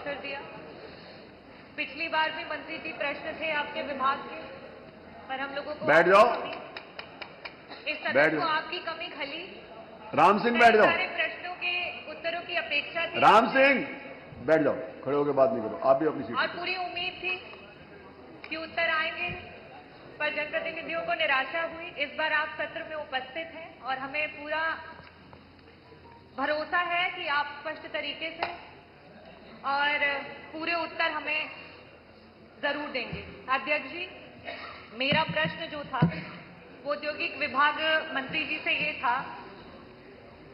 अवसर दिया। पिछली बार भी मंत्री जी प्रश्न थे आपके विभाग के, पर हम लोगों को बैठ जाओ, इस सदन को आपकी कमी खली। राम सिंह बैठ जाओ, सारे प्रश्नों के उत्तरों की अपेक्षा थी। राम सिंह बैठ जाओ, खड़े होकर बात नहीं करो, आप भी अपनी सीट और पूरी उम्मीद थी कि उत्तर आएंगे, पर जनप्रतिनिधियों को निराशा हुई। इस बार आप सत्र में उपस्थित हैं और हमें पूरा भरोसा है कि आप स्पष्ट तरीके से और पूरे उत्तर हमें जरूर देंगे। अध्यक्ष जी, मेरा प्रश्न जो था वो औद्योगिक विभाग मंत्री जी से ये था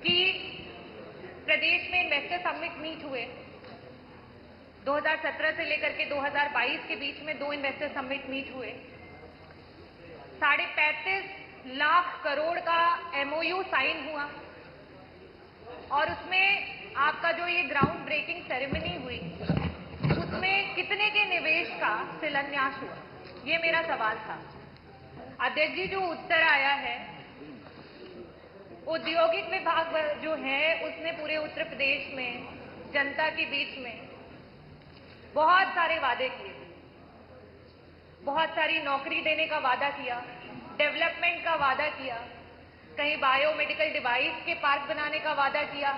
कि प्रदेश में इन्वेस्टर समिट मीट हुए 2017 से लेकर के 2022 के बीच में 2 इन्वेस्टर समिट मीट हुए। 35.5 लाख करोड़ का MOU साइन हुआ और उसमें आपका जो ये ग्राउंड ब्रेकिंग सेरेमनी हुई उसमें कितने के निवेश का शिलान्यास हुआ, ये मेरा सवाल था। अध्यक्ष जी, जो उत्तर आया है, औद्योगिक विभाग जो है उसने पूरे उत्तर प्रदेश में जनता के बीच में बहुत सारे वादे किए, बहुत सारी नौकरी देने का वादा किया, डेवलपमेंट का वादा किया, कहीं बायोमेडिकल डिवाइस के पार्क बनाने का वादा किया,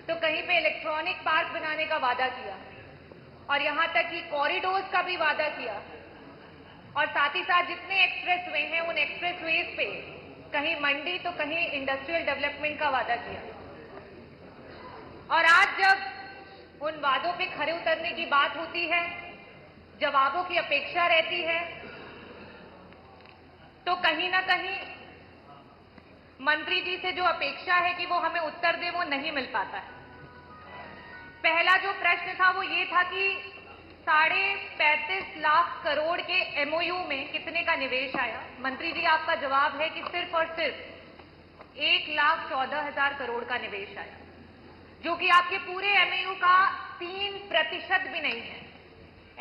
तो कहीं पे इलेक्ट्रॉनिक पार्क बनाने का वादा किया और यहां तक कि कॉरिडोर्स का भी वादा किया। और साथ ही साथ जितने एक्सप्रेसवे हैं उन एक्सप्रेसवेज पे कहीं मंडी तो कहीं इंडस्ट्रियल डेवलपमेंट का वादा किया। और आज जब उन वादों पे खरे उतरने की बात होती है, जवाबों की अपेक्षा रहती है, तो कहीं ना कहीं मंत्री जी से जो अपेक्षा है कि वो हमें उत्तर दे, वो नहीं मिल पाता है। पहला जो प्रश्न था वो ये था कि 35.5 लाख करोड़ के MOU में कितने का निवेश आया। मंत्री जी, आपका जवाब है कि सिर्फ और सिर्फ 1,14,000 करोड़ का निवेश आया, जो कि आपके पूरे MOU का 3% भी नहीं है।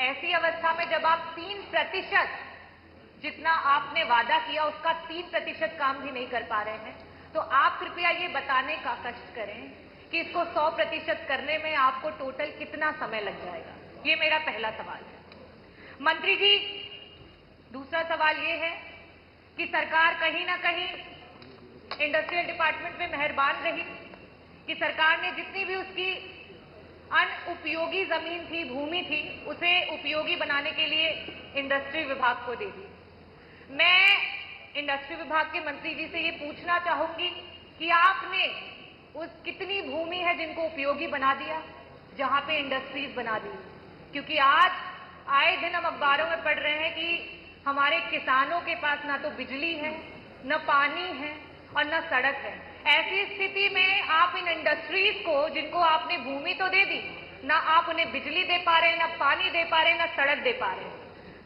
ऐसी अवस्था में जब आप 3% जितना आपने वादा किया उसका 3% काम भी नहीं कर पा रहे हैं, तो आप कृपया ये बताने का कष्ट करें कि इसको 100% करने में आपको टोटल कितना समय लग जाएगा। ये मेरा पहला सवाल है। मंत्री जी, दूसरा सवाल ये है कि सरकार कहीं ना कहीं इंडस्ट्रियल डिपार्टमेंट में मेहरबान रही कि सरकार ने जितनी भी उसकी अनुपयोगी जमीन थी, भूमि थी, उसे उपयोगी बनाने के लिए इंडस्ट्री विभाग को दे दी। मैं इंडस्ट्री विभाग के मंत्री जी से ये पूछना चाहूंगी कि आपने उस कितनी भूमि है जिनको उपयोगी बना दिया, जहां पे इंडस्ट्रीज बना दी। क्योंकि आज आए दिन हम अखबारों में पढ़ रहे हैं कि हमारे किसानों के पास ना तो बिजली है, न पानी है और न सड़क है। ऐसी स्थिति में आप इन इंडस्ट्रीज को, जिनको आपने भूमि तो दे दी, ना आप उन्हें बिजली दे पा रहे, ना पानी दे पा रहे, ना सड़क दे पा रहे।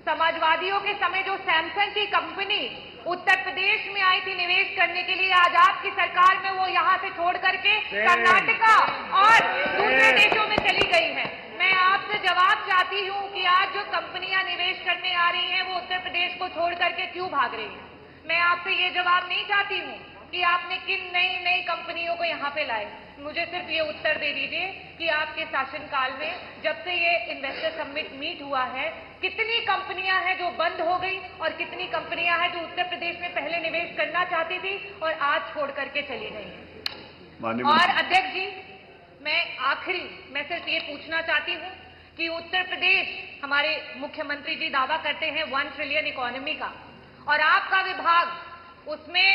समाजवादियों के समय जो सैमसंग की कंपनी उत्तर प्रदेश में आई थी निवेश करने के लिए, आज आपकी सरकार में वो यहां से छोड़ करके कर्नाटका और दूसरे देशों में चली गई है। मैं आपसे जवाब चाहती हूं कि आज जो कंपनियां निवेश करने आ रही हैं वो उत्तर प्रदेश को छोड़ करके क्यों भाग रही हैं। मैं आपसे ये जवाब नहीं चाहती हूं कि आपने किन नई नई कंपनियों को यहां पे लाए। मुझे सिर्फ ये उत्तर दे दीजिए कि आपके शासनकाल में जब से ये इन्वेस्टर समिट मीट हुआ है, कितनी कंपनियां हैं जो बंद हो गई और कितनी कंपनियां हैं जो उत्तर प्रदेश में पहले निवेश करना चाहती थी और आज छोड़ करके चली गई हैं। और अध्यक्ष जी, मैं सिर्फ ये पूछना चाहती हूं कि उत्तर प्रदेश, हमारे मुख्यमंत्री जी दावा करते हैं 1 ट्रिलियन इकोनॉमी का, और आपका विभाग उसमें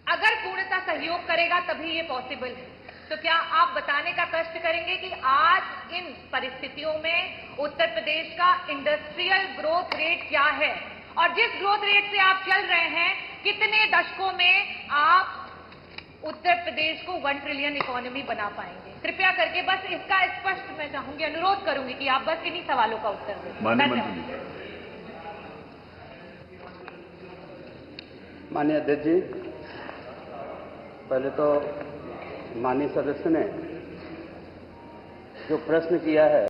अगर पूर्णतः सहयोग करेगा तभी ये पॉसिबल है। तो क्या आप बताने का कष्ट करेंगे कि आज इन परिस्थितियों में उत्तर प्रदेश का इंडस्ट्रियल ग्रोथ रेट क्या है, और जिस ग्रोथ रेट से आप चल रहे हैं, कितने दशकों में आप उत्तर प्रदेश को 1 ट्रिलियन इकोनॉमी बना पाएंगे? कृपया करके बस इसका स्पष्ट मैं चाहूंगी, अनुरोध करूंगी कि आप बस इन्हीं सवालों का उत्तर दें। माननीय अध्यक्ष जी, पहले तो माननीय सदस्य ने जो प्रश्न किया है